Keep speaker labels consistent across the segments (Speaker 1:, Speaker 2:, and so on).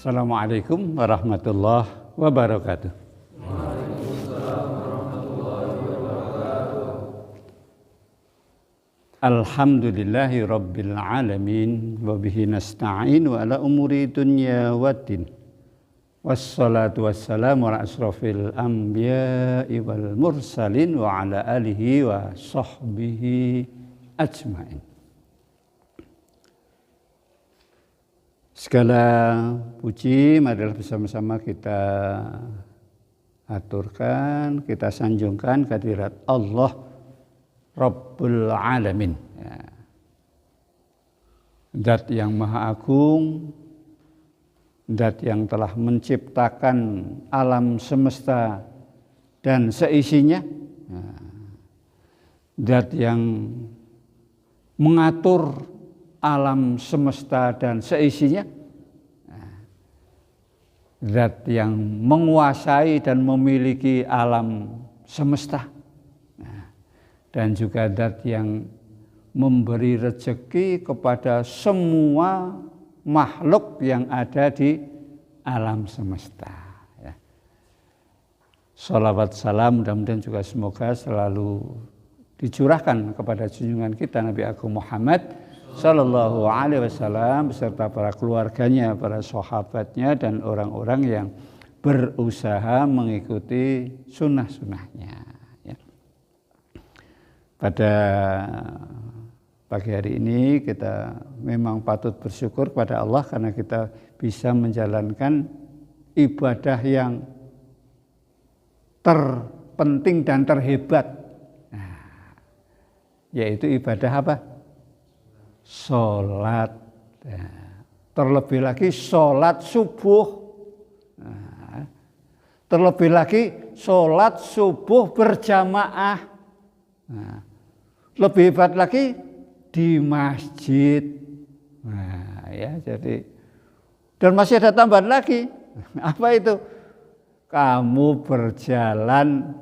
Speaker 1: Assalamualaikum warahmatullahi wabarakatuh. Alhamdulillahi rabbil alamin wa bihi nasta'in wa ala umuri dunya waddin. Wassalatu wassalamu ala asrafil anbiya'i wal mursalin wa ala alihi wa sahbihi ajma'in. Segala puji marilah bersama-sama kita aturkan, kita sanjungkan kehadirat Allah Rabbul Alamin, ya. Zat yang maha agung, zat yang telah menciptakan alam semesta dan seisinya, ya. Zat yang mengatur alam semesta dan seisinya, ya. Zat yang menguasai dan memiliki alam semesta, dan juga zat yang memberi rezeki kepada semua makhluk yang ada di alam semesta, ya. Shalawat salam mudah-mudahan juga semoga selalu dicurahkan kepada junjungan kita Nabi Agung Muhammad Sallallahu Alaihi Wasallam beserta para keluarganya, para sahabatnya, dan orang-orang yang berusaha mengikuti sunnah-sunnahnya. Pada pagi hari ini kita memang patut bersyukur kepada Allah karena kita bisa menjalankan ibadah yang terpenting dan terhebat, yaitu ibadah apa? Sholat. Terlebih lagi sholat subuh. Terlebih lagi sholat subuh berjamaah. Lebih hebat lagi di masjid. Ya, jadi dan masih ada tambahan lagi. Apa itu? Kamu berjalan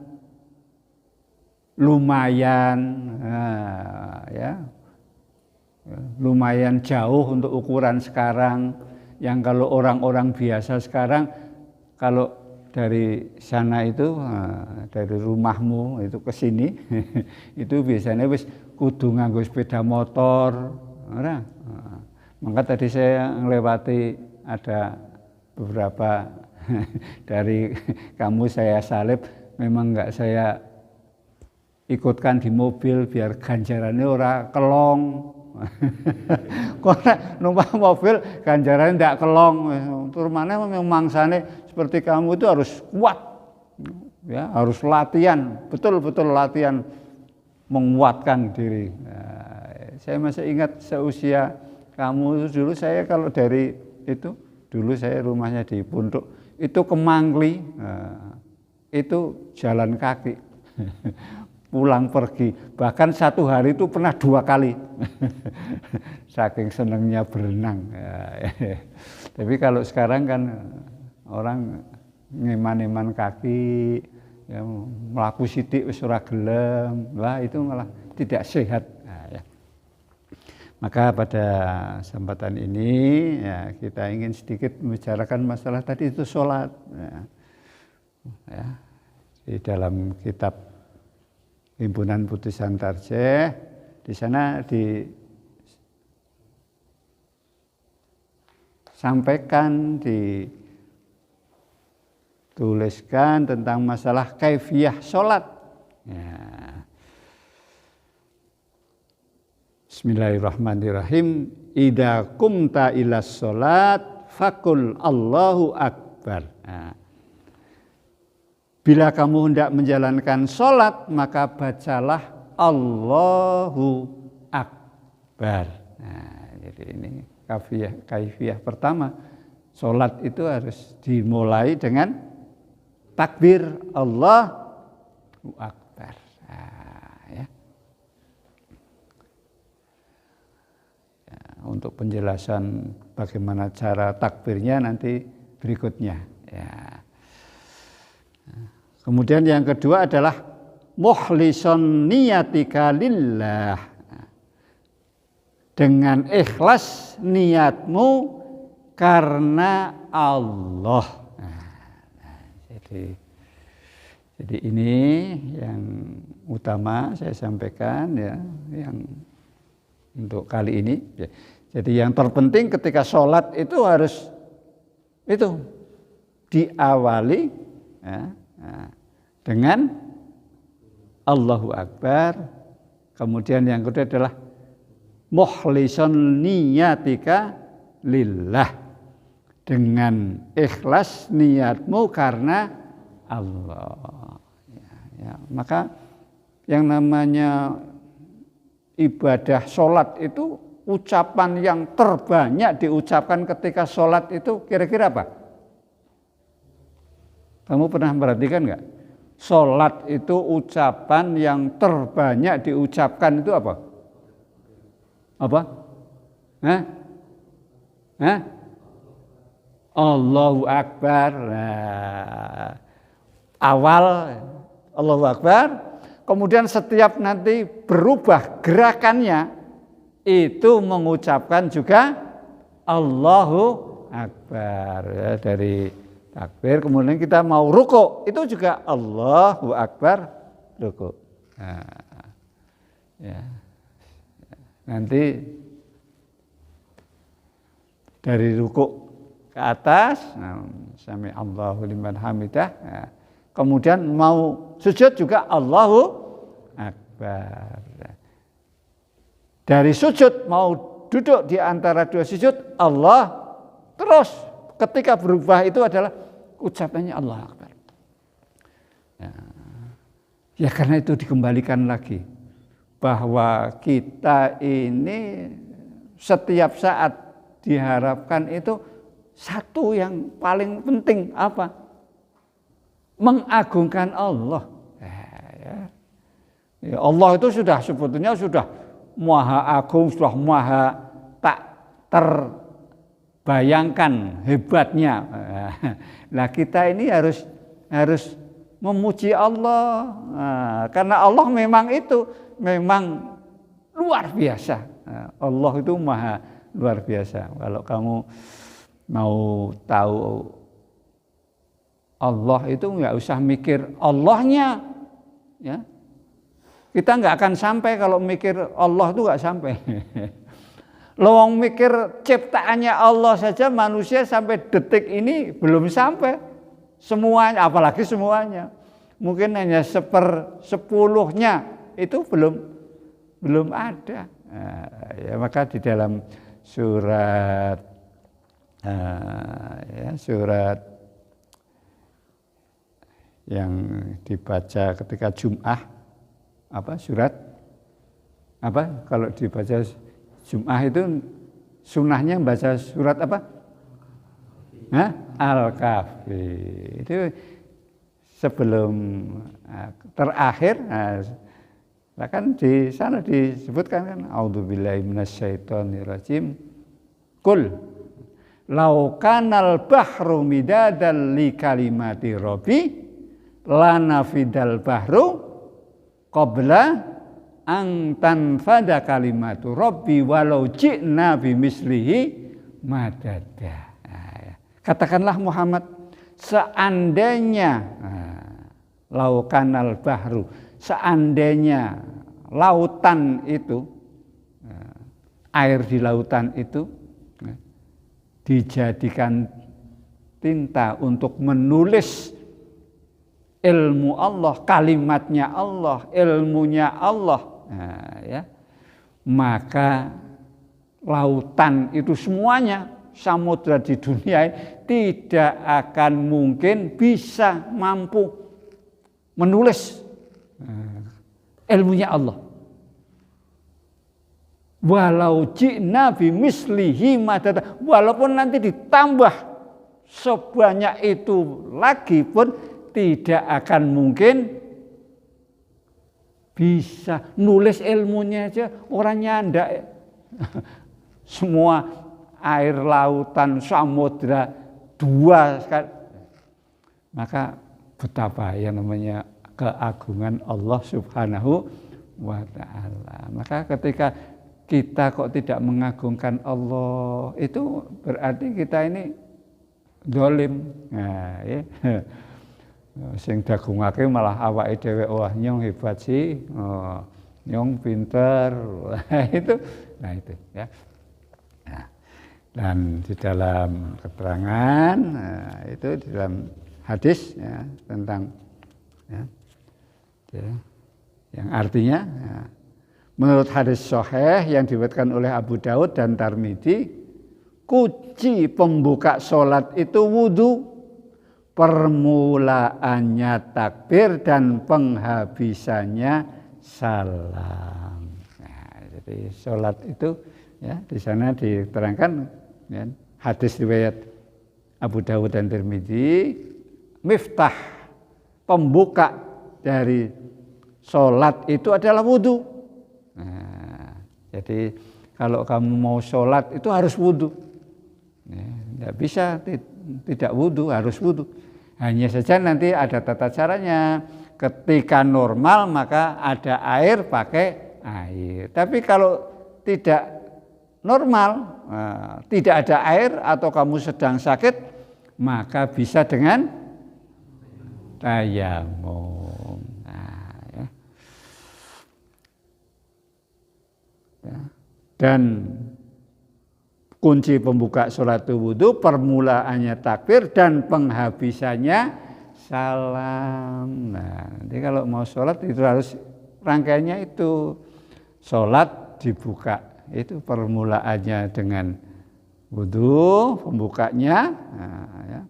Speaker 1: lumayan, ya, lumayan jauh untuk ukuran sekarang. Yang kalau orang-orang biasa sekarang, kalau dari sana itu, dari rumahmu itu ke sini, itu biasanya wis kudu nganggo sepeda motor. Maka tadi saya melewati ada beberapa dari kamu saya salib, memang enggak saya ikutkan di mobil biar ganjarannya ora kelong. Karena numpak mobil ganjarannya enggak kelong. Turmane memang mangsane seperti kamu itu harus kuat, ya, harus latihan, betul-betul latihan menguatkan diri. Saya masih ingat seusia kamu dulu, saya kalau dari itu dulu saya rumahnya di Punduk itu ke Mangli, itu jalan kaki pulang pergi, bahkan satu hari itu pernah 2 kali saking senangnya berenang. Tapi kalau sekarang kan orang ngeman-eman kaki, ya, melaku sidik wis ora gelem, lah itu malah tidak sehat. Ya. Maka pada kesempatan ini, ya, kita ingin sedikit membicarakan masalah tadi itu sholat. Ya. Di dalam kitab Himpunan Putusan Tarjih, di sana disampaikan, dituliskan tentang masalah kaifiyah sholat. Ya. Bismillahirrahmanirrahim. Idza qumta ila sholat fakul Allahu Akbar. Nah, bila kamu hendak menjalankan sholat, maka bacalah Allahu Akbar. Nah, jadi ini kaifiyah pertama. Sholat itu harus dimulai dengan takbir Allahu Akbar. Nah, ya. Ya, untuk penjelasan bagaimana cara takbirnya nanti berikutnya. Ya. Kemudian yang kedua adalah mukhlisun niyatika lillah. Dengan ikhlas niatmu karena Allah. Jadi ini yang utama saya sampaikan ya, yang untuk kali ini. Jadi yang terpenting ketika sholat itu harus itu diawali ya, dengan Allahu Akbar. Kemudian yang kedua adalah mukhlisun niyatika lillah, dengan ikhlas niatmu karena Allah. Ya, maka yang namanya ibadah sholat itu ucapan yang terbanyak diucapkan ketika sholat itu kira-kira apa? Kamu pernah perhatikan nggak? Sholat itu ucapan yang terbanyak diucapkan itu apa? Apa? Allahu Akbar. Nah, awal Allahu Akbar, kemudian setiap nanti berubah gerakannya itu mengucapkan juga Allahu Akbar ya, dari takbir. Kemudian kita mau ruku itu juga Allahu Akbar ruku. Nah, ya. Nanti dari ruku ke atas, sami Allahu liman hamidah. Nah, kemudian mau sujud juga Allahu Akbar. Dari sujud mau duduk di antara dua sujud Allah, terus ketika berubah itu adalah ucapannya Allah Akbar. Ya karena itu dikembalikan lagi bahwa kita ini setiap saat diharapkan itu satu yang paling penting apa? Mengagungkan Allah. Ya, Allah itu sudah sebetulnya sudah maha agung, sudah maha tak terbayangkan hebatnya. Nah kita ini harus memuji Allah. Nah, karena Allah memang luar biasa. Allah itu maha luar biasa. Kalau kamu mau tahu Allah itu nggak usah mikir Allahnya, ya. Kita nggak akan sampai kalau mikir Allah itu nggak sampai. Lowong mikir ciptaannya Allah saja manusia sampai detik ini belum sampai semuanya, apalagi semuanya. Mungkin hanya 1/10-nya itu belum ada. Nah, ya maka di dalam surat yang dibaca ketika Jum'ah, surat kalau dibaca Jum'ah itu sunnahnya baca surat apa? Al-Kahfi. Itu sebelum terakhir, kan di sana disebutkan kan a'udzubillahi minasyaitonirrajim. Qul law kanal bahru midadan li kalimati rabbi lanafidal bahru qabla ang tanfada kalimatu rabbi walau ji'na bimislihi madada. Katakanlah Muhammad, seandainya laukanal bahru, seandainya lautan itu, air di lautan itu dijadikan tinta untuk menulis ilmu Allah, kalimatnya Allah, ilmunya Allah, maka lautan itu semuanya, samudra di dunia ini tidak akan mungkin bisa mampu menulis ilmunya Allah. Walau ji'na bimislihi madada, walaupun nanti ditambah sebanyak itu lagi pun tidak akan mungkin bisa nulis ilmunya aja orang nyandak. Semua air lautan samudra dua sekali. Maka betapa yang namanya keagungan Allah Subhanahu wa ta'ala. Maka ketika kita kok tidak mengagungkan Allah, itu berarti kita ini dolim. Nah, ya. Sing dagungake malah awake dhewe, wah nyong hebat sih, oh, nyong pinter. itu ya. Nah, dan di dalam keterangan itu di dalam hadis ya, tentang ya, yang artinya ya, menurut hadis sahih yang diriwayatkan oleh Abu Daud dan Tirmidzi, kunci pembuka sholat itu wudu, permulaannya takbir dan penghabisannya salam. Nah, jadi sholat itu ya di sana diterangkan ya, hadis riwayat Abu Dawud dan Tirmidzi, miftah pembuka dari sholat itu adalah wudu. Nah, jadi kalau kamu mau sholat itu harus wudu. Ya, tidak bisa tidak wudu, harus wudu. Hanya saja nanti ada tata caranya. Ketika normal maka ada air, pakai air. Tapi kalau tidak normal, tidak ada air atau kamu sedang sakit, maka bisa dengan tayamum. Nah, ya. Dan kunci pembuka sholat itu wudu, permulaannya takbir dan penghabisannya salam. Nah, nanti kalau mau sholat itu harus rangkaiannya itu. Sholat dibuka, itu permulaannya dengan wudu, pembukanya, nah, ya.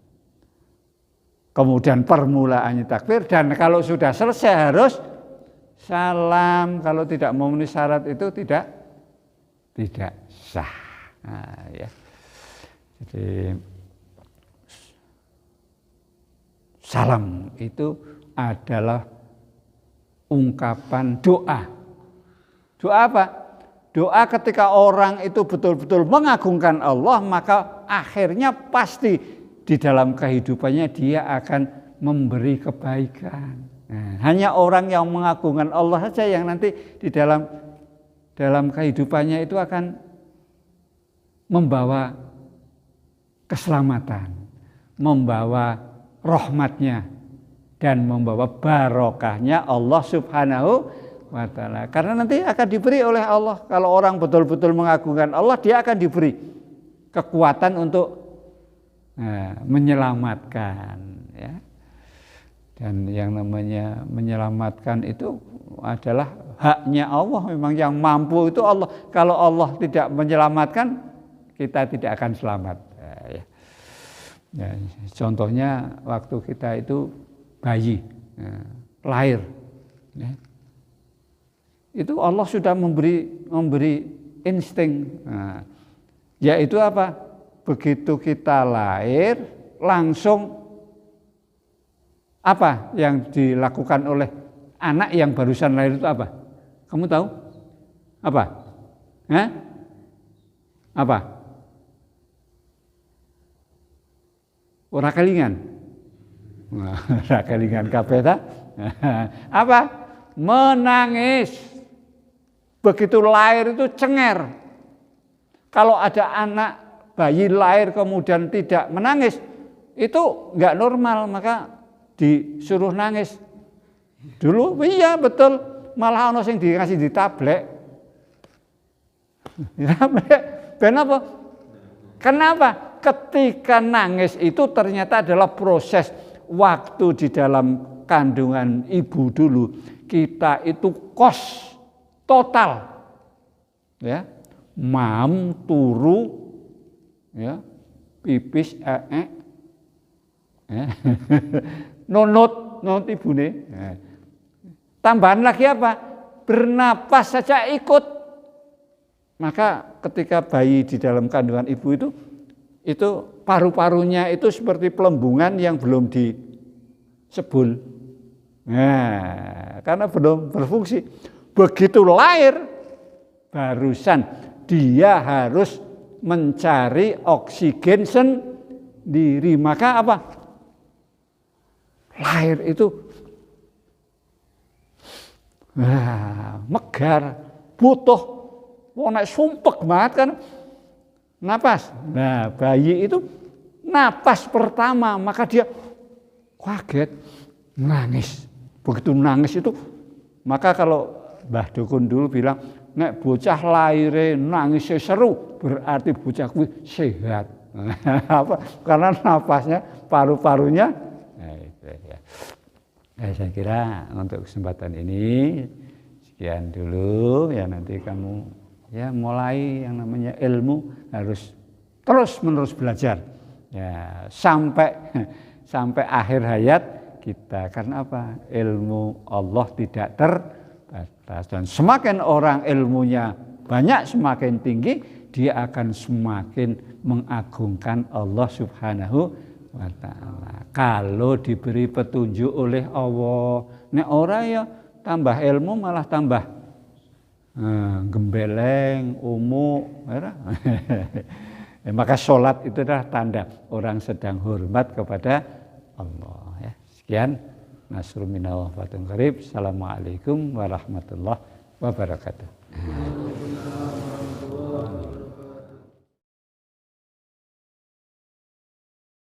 Speaker 1: Kemudian permulaannya takbir, dan kalau sudah selesai harus salam. Kalau tidak memenuhi syarat itu tidak sah. Nah, ya. Jadi salam itu adalah ungkapan doa. Doa apa? Doa ketika orang itu betul-betul mengagungkan Allah, maka akhirnya pasti di dalam kehidupannya dia akan memberi kebaikan. Nah, hanya orang yang mengagungkan Allah saja yang nanti di dalam kehidupannya itu akan membawa keselamatan, membawa rahmatnya, dan membawa barokahnya Allah Subhanahu wa ta'ala. Karena nanti akan diberi oleh Allah. Kalau orang betul-betul mengagungkan Allah, dia akan diberi kekuatan untuk menyelamatkan. Ya. Dan yang namanya menyelamatkan itu adalah haknya Allah. Memang yang mampu itu Allah. Kalau Allah tidak menyelamatkan, kita tidak akan selamat. Ya, contohnya waktu kita itu bayi, lahir, ya. Itu Allah sudah memberi insting, yaitu apa? Begitu kita lahir, langsung apa yang dilakukan oleh anak yang barusan lahir itu apa? Kamu tahu? Apa? Apa? Ora kelingan. Ora kelingan kabeh ta? Apa? Menangis. Begitu lahir itu cenger. Kalau ada anak bayi lahir kemudian tidak menangis, itu enggak normal, maka disuruh nangis. Dulu iya betul, malah ono sing dikasih di tablet. Kenapa? Kenapa? Ketika nangis itu ternyata adalah proses waktu di dalam kandungan ibu dulu. Kita itu kos total. Ya. Mam, turu, ya, pipis, ya. nonot ibune. Ya. Tambahan lagi apa? Bernapas saja ikut. Maka ketika bayi di dalam kandungan ibu itu paru-parunya itu seperti pelembungan yang belum disebul. Nah, karena belum berfungsi. Begitu lahir, barusan dia harus mencari oksigen sendiri. Maka apa? Lahir itu megar, butuh nek sumpek banget kan napas. Nah, bayi itu napas pertama maka dia kaget, nangis. Begitu nangis itu maka kalau Mbah Dukun dulu bilang nek bocah laire nangis seru berarti bocah kuwi sehat. Apa? Karena napasnya paru-parunya. Nah, itu ya. Nah, saya kira untuk kesempatan ini sekian dulu ya, nanti kamu ya mulai yang namanya ilmu harus terus-menerus belajar ya sampai akhir hayat kita. Karena apa? Ilmu Allah tidak terbatas, dan semakin orang ilmunya banyak, semakin tinggi, dia akan semakin mengagungkan Allah Subhanahu wa ta'ala. Kalau diberi petunjuk oleh Allah, nek ora ya tambah ilmu malah tambah gembeleng, umuk. Maka sholat itu adalah tanda orang sedang hormat kepada Allah. Ya. Sekian. Nasrul minallah wa fatun qarib. Assalamualaikum warahmatullahi wabarakatuh.